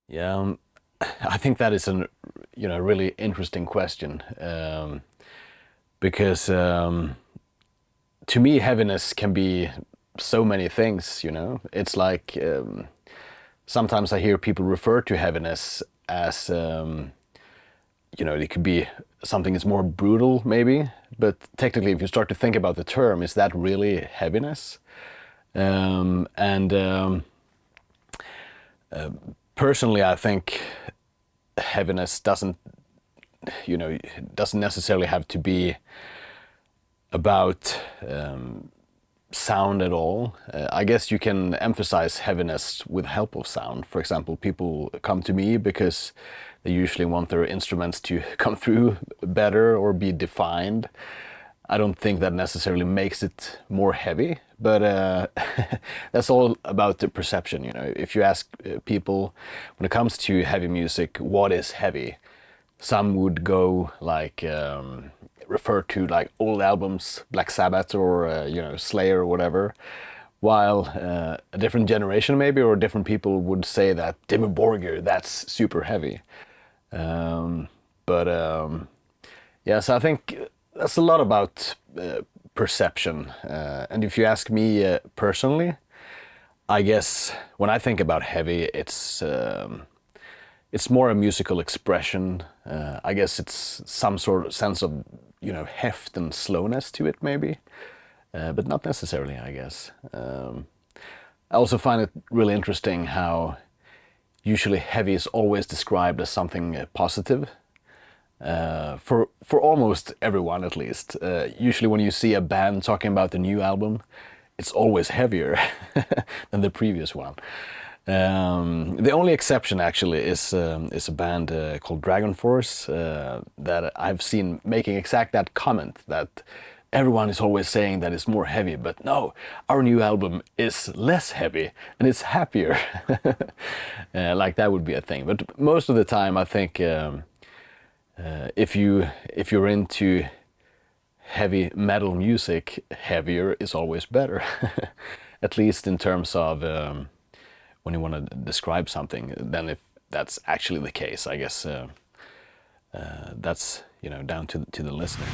Yeah, I think that is a really interesting question, because to me heaviness can be so many things. It's like sometimes I hear people refer to heaviness as it could be something that's more brutal maybe, but technically if you start to think about the term, is that really heaviness? And Personally, I think heaviness doesn't necessarily have to be about sound at all. I guess you can emphasize heaviness with help of sound. For example, people come to me because they usually want their instruments to come through better or be defined. I don't think that necessarily makes it more heavy, but that's all about the perception. If you ask people when it comes to heavy music, what is heavy? Some would go like refer to like old albums, Black Sabbath or Slayer or whatever, while a different generation maybe or different people would say that Dimmu Borgir, that's super heavy. But yes, I think that's a lot about perception. And if you ask me personally, I guess when I think about heavy, it's more a musical expression. I guess it's some sort of sense of heft and slowness to it maybe, but not necessarily, I guess. I also find it really interesting how usually heavy is always described as something positive. For almost everyone at least. Usually when you see a band talking about the new album, it's always heavier than the previous one. The only exception actually is a band called Dragon Force that I've seen making exact that comment, that everyone is always saying that it's more heavy, but no, our new album is less heavy and it's happier. Like that would be a thing. But most of the time I think if you're into heavy metal music, heavier is always better. At least in terms of when you want to describe something. Then if that's actually the case, I guess that's down to the listener.